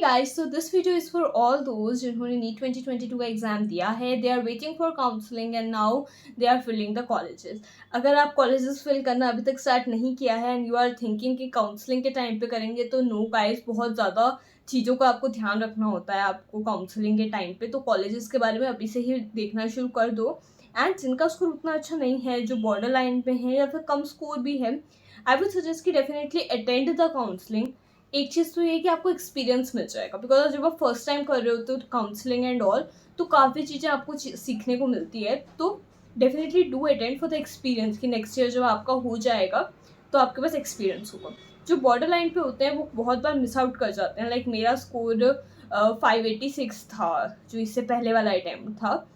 guys, so this video is for all those जिन्होंने NEET 2022 का exam दिया है. They are waiting for counseling and now they are filling the colleges. अगर आप colleges fill करना अभी तक स्टार्ट नहीं किया है and you are thinking कि काउंसलिंग के टाइम पे करेंगे तो no guys, बहुत ज़्यादा चीज़ों का आपको ध्यान रखना होता है आपको काउंसलिंग के टाइम पे. तो कॉलेजेस के बारे में अभी से ही देखना शुरू कर दो. एंड जिनका स्कोर उतना अच्छा नहीं है, जो बॉर्डर लाइन पे है या फिर कम स्कोर भी है, आई वुड सजेस्ट कि डेफिनेटली अटेंड द काउंसलिंग. एक चीज़ तो ये कि आपको एक्सपीरियंस मिल जाएगा, बिकॉज जब आप फर्स्ट टाइम कर रहे होते हो काउंसलिंग एंड ऑल, तो काफ़ी चीज़ें आपको सीखने को मिलती है. तो definitely do attend for the experience कि नेक्स्ट ईयर जब आपका हो जाएगा तो आपके पास एक्सपीरियंस होगा. जो बॉर्डर लाइन पे होते हैं वो बहुत बार मिस आउट कर जाते हैं. लाइक मेरा स्कोर 586 था जो इससे पहले वाला अटैम्प्ट था,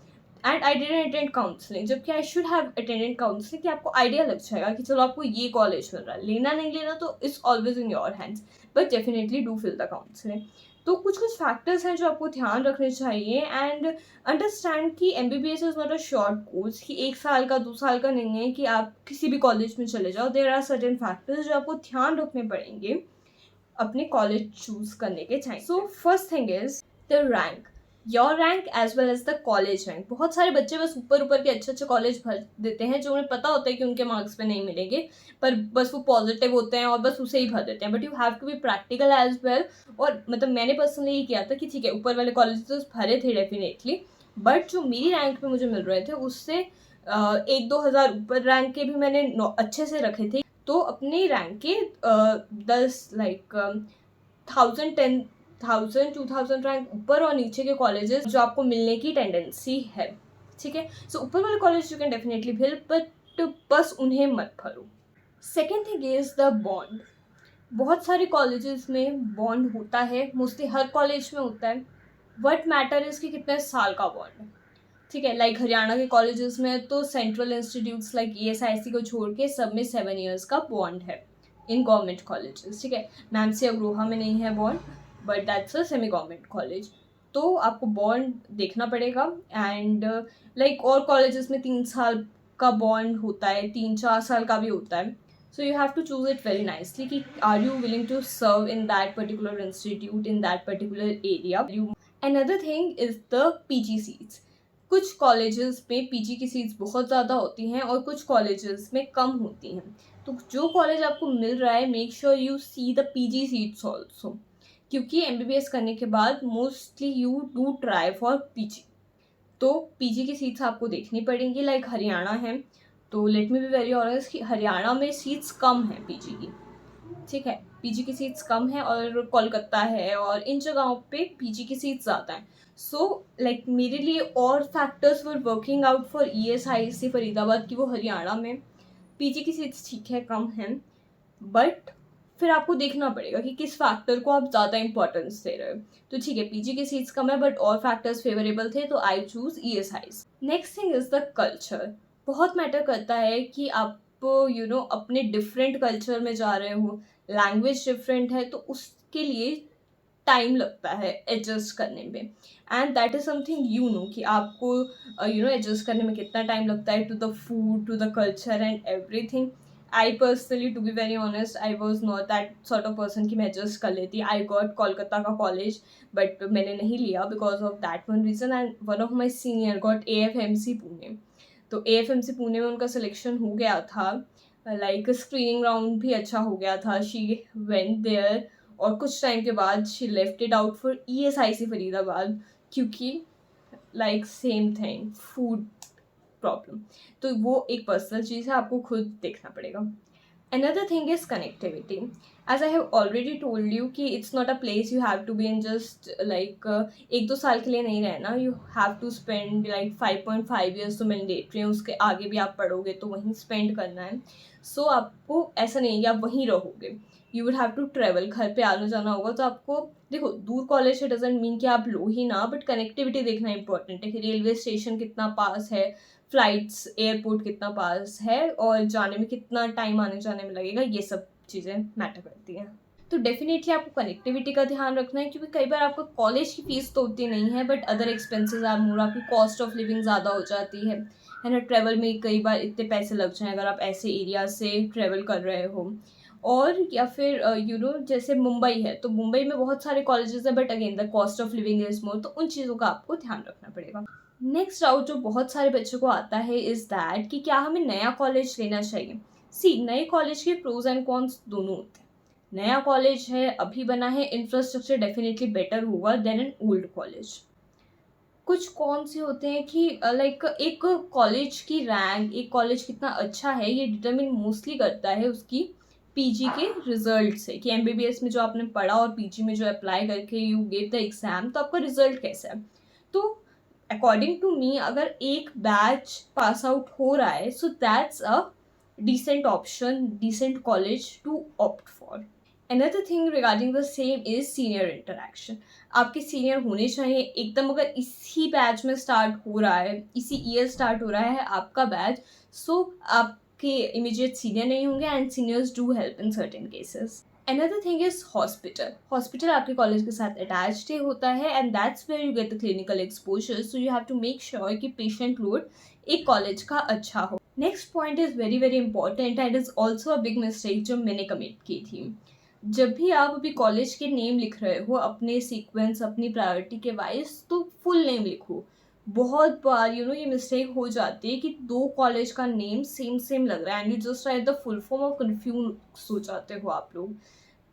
and I didn't attend counselling, जबकि I should have attended counselling कि आपको आइडिया लग जाएगा कि चलो आपको ये कॉलेज मिल रहा है. लेना नहीं लेना तो it's always in your hands, but definitely do fill the counselling. तो कुछ फैक्टर्स हैं जो आपको ध्यान रखने चाहिए. एंड अंडरस्टैंड कि MBBS is not a short course, कि 1 साल का 2 साल का नहीं है कि आप किसी भी कॉलेज में चले जाओ. देयर आर सर्टेन फैक्टर्स जो आपको ध्यान रखने पड़ेंगे अपने कॉलेज चूज़ करने के time. So first thing is the rank, your rank as well as the college rank. बहुत सारे बच्चे बस ऊपर के अच्छे कॉलेज भर देते हैं जो उन्हें पता होता है कि उनके मार्क्स पे नहीं मिलेंगे, पर बस वो पॉजिटिव होते हैं और बस उसे ही भर देते हैं. But you have to be practical as well. और मतलब मैंने पर्सनली ये किया था कि ठीक है, ऊपर वाले कॉलेज तो भरे थे डेफिनेटली, बट जो मेरी रैंक पे मुझे मिल रहे थे उससे 1-2 हज़ार ऊपर रैंक के भी मैंने अच्छे से रखे थे. तो अपनी रैंक के 10 लाइक 1000-2000 रैंक ऊपर और नीचे के कॉलेजेस जो आपको मिलने की टेंडेंसी है, ठीक है. सो ऊपर वाले college you can definitely fill, but बस उन्हें मत भरो. Second thing is the bond. बहुत सारे कॉलेजेस में बॉन्ड होता है, मोस्टली हर कॉलेज में होता है. वट मैटर इज कि कितने साल का बॉन्ड है, ठीक है. लाइक हरियाणा के कॉलेजेस में तो सेंट्रल इंस्टीट्यूट्स लाइक ESIC को छोड़ के सब में 7 years का बॉन्ड है इन गवर्नमेंट कॉलेजेस, ठीक है. मैमसी अग्रोहा में नहीं है bond, but that's a semi government college. तो आपको बॉन्ड देखना पड़ेगा. एंड लाइक और कॉलेजेस में 3 साल का बॉन्ड होता है, 3-4 साल का भी होता है. So you have to choose it very nicely कि are you willing to serve in that particular institute in that particular area. Another thing is the PG seats. कुछ कॉलेजेस में PG की सीट्स बहुत ज़्यादा होती हैं और कुछ कॉलेजेस में कम होती हैं. तो जो कॉलेज आपको मिल रहा है, make sure you see the PG seats also, क्योंकि MBBS करने के बाद mostly you do try for PG. तो PG की सीट्स आपको देखनी पड़ेंगी. लाइक हरियाणा है, तो let me B very honest कि हरियाणा में सीट्स कम है PG की, ठीक है. PG की सीट्स कम है, और कोलकाता है और इन जगहों पे PG की सीट्स ज़्यादा हैं. सो लाइक मेरे लिए और factors were working out for ESIC Faridabad की वो हरियाणा में PG की सीट्स ठीक है कम हैं, बट फिर आपको देखना पड़ेगा कि किस फैक्टर को आप ज़्यादा इंपॉर्टेंस दे रहे हो. तो ठीक है, PG की सीट्स कम है बट और फैक्टर्स फेवरेबल थे, तो I choose ESIC. Next thing is the culture. बहुत मैटर करता है कि आप अपने डिफरेंट कल्चर में जा रहे हो. लैंग्वेज डिफरेंट है तो उसके लिए टाइम लगता है एडजस्ट करने में. एंड दैट इज़ समथिंग कि आपको एडजस्ट करने में कितना टाइम लगता है to the food, to the culture and everything. I personally, to be very honest, I was not that sort of person कि मैं एडजस्ट कर लेती. आई गॉट कोलकाता का कॉलेज, बट मैंने नहीं लिया because of that one reason. And one of my senior got AFMC Pune. तो AFMC Pune में उनका सिलेक्शन हो गया था. लाइक स्क्रीनिंग राउंड भी अच्छा हो गया था. शी वेंट देयर और कुछ टाइम के बाद she left it out for ESIC Faridabad, क्योंकि like same thing, food problem. तो वो एक पर्सनल चीज़ है, आपको खुद देखना पड़ेगा. Another thing is connectivity. As I have already told you कि it's not a place you have to be in just like 1-2 साल के लिए नहीं रहना. You have to spend like 5.5 years तो मैंडेटरी है, उसके आगे भी आप पढ़ोगे तो वहीं स्पेंड करना है. सो आपको ऐसा नहीं है कि आप वहीं रहोगे, you will have to travel. घर पे आना जाना होगा, तो आपको देखो दूर कॉलेज से डजेंट मीन कि आप लो ही ना, बट कनेक्टिविटी देखना इंपॉर्टेंट है कि रेलवे स्टेशन कितना पास है, फ्लाइट्स एयरपोर्ट कितना पास है, और जाने में कितना टाइम आने जाने में लगेगा. ये सब चीज़ें मैटर करती हैं. तो डेफिनेटली आपको कनेक्टिविटी का ध्यान रखना है, क्योंकि कई बार आपका कॉलेज की फीस तो उतनी नहीं है, but other expenses are more. आपकी कॉस्ट ऑफ लिविंग ज़्यादा हो जाती है ना. ट्रैवल में कई बार इतने पैसे लग जाएं अगर आप ऐसे एरिया से ट्रैवल कर रहे हो. और या फिर जैसे मुंबई है तो मुंबई में बहुत सारे कॉलेजेस हैं, but again the cost of living is more, तो उन चीज़ों का आपको ध्यान रखना पड़ेगा। नेक्स्ट डाउट जो बहुत सारे बच्चों को आता है इज दैट कि क्या हमें नया कॉलेज लेना चाहिए। सी, नए कॉलेज के प्रोज एंड कॉन्स दोनों होते हैं। नया कॉलेज है, अभी बना है, इंफ्रास्ट्रक्चर डेफिनेटली बेटर होगा देन एन ओल्ड कॉलेज। कुछ कौन से होते हैं कि लाइक एक कॉलेज की रैंक, एक कॉलेज कितना अच्छा है, ये डिटरमिन मोस्टली करता है उसकी पीजी के रिजल्ट से, कि एमबीबीएस में जो आपने पढ़ा और पीजी में जो अप्लाई करके यू गेव द एग्जाम, तो आपका रिजल्ट कैसा है। तो अकॉर्डिंग टू मी, अगर एक बैच पास आउट हो रहा है, so that's a decent option, decent college to opt for. Another thing regarding the same is senior interaction. आपके सीनियर होने चाहिए एकदम। अगर इसी बैच में स्टार्ट हो रहा है, इसी ईयर स्टार्ट हो रहा है आपका बैच, सो आपके इमीडिएट सीनियर नहीं होंगे, and seniors do help in certain cases. Another thing is hospital. Hospital आपके कॉलेज के साथ अटैच्ड ही होता है, and that's where you get the clinical exposure, so you have to make sure कि पेशेंट लोड एक कॉलेज का अच्छा हो। Next point is very very important and is also a big mistake जो मैंने कमिट की थी। जब भी आप अभी कॉलेज के नेम लिख रहे हो अपने सीक्वेंस, अपनी प्रायोरिटी के वाइज, तो फुल नेम लिखो। बहुत बार ये मिस्टेक हो जाती है कि दो कॉलेज का नेम सेम सेम लग रहा है, and you just write the full form और कंफ्यूज हो जाते हो आप लोग।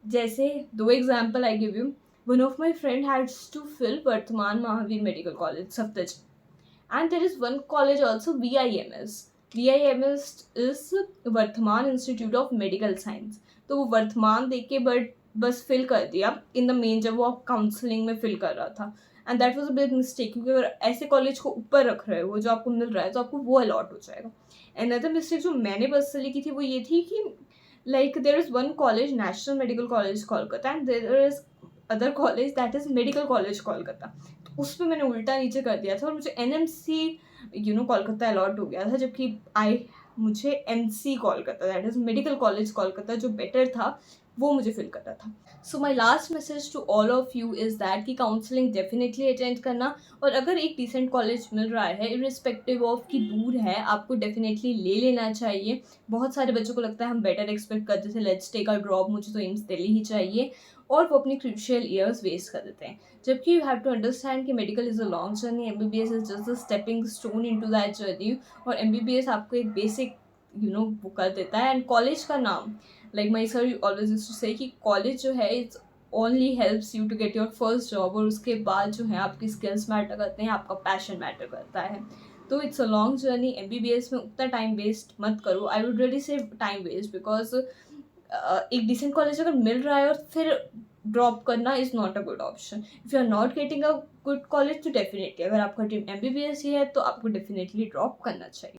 जैसे दो example I give you. One of my friend hads to fill Vardhman Mahavir medical college Safdarjung, and there is one college also, VIMS. VIMS is Vardhman institute of medical science. तो वो वर्धमान देख के बस फिल कर दिया इन द मेन, जब वो काउंसलिंग में फिल कर रहा था, and that was a big mistake, क्योंकि अगर ऐसे कॉलेज को ऊपर रख रहे हो जो आपको मिल रहा है, तो आपको वो अलॉट हो जाएगा। अनदर मिस्टेक जो मैंने पर्सनली की थी वो ये थी कि like there is one college, national medical college Kolkata, and there is other college that is medical college Kolkata. उस पर मैंने उल्टा नीचे कर दिया था और मुझे एनएमसी कोलकाता अलॉट हो गया था, जबकि मुझे MC Kolkata, that is medical college Kolkata, जो बेटर था वो मुझे फिल करना था। So my last message to all of you is that कि काउंसलिंग डेफिनेटली अटेंड करना, और अगर एक डिसेंट कॉलेज मिल रहा है इरिस्पेक्टिव ऑफ कि दूर है, आपको डेफिनेटली ले लेना चाहिए। बहुत सारे बच्चों को लगता है हम बेटर एक्सपेक्ट करते थे, लेट्स टेक अ ड्रॉप, मुझे तो एम्स दिल्ली ही चाहिए, और वो अपनी क्रूशियल ईयर्स वेस्ट कर देते हैं। जबकि यू हैव टू अंडरस्टैंड कि medical is a long journey, MBBS is just a stepping stone into that journey, और एमबीबीएस आपको एक बेसिक वो कर देता है। एंड कॉलेज का नाम, like my sir always used to say, कि कॉलेज जो है it's only helps you to get your first job, और उसके बाद जो है आपकी स्किल्स मैटर करते हैं, आपका पैशन मैटर करता है। तो it's a long journey. MBBS में उतना टाइम वेस्ट मत करो, I would really say time waste, because एक डिसेंट कॉलेज अगर मिल रहा है और फिर ड्रॉप करना is not a good option. If you are not getting a good college, तो डेफिनेटली अगर आपका ड्रीम एमबीबीएस ही है तो आपको डेफिनेटली ड्रॉप करना चाहिए।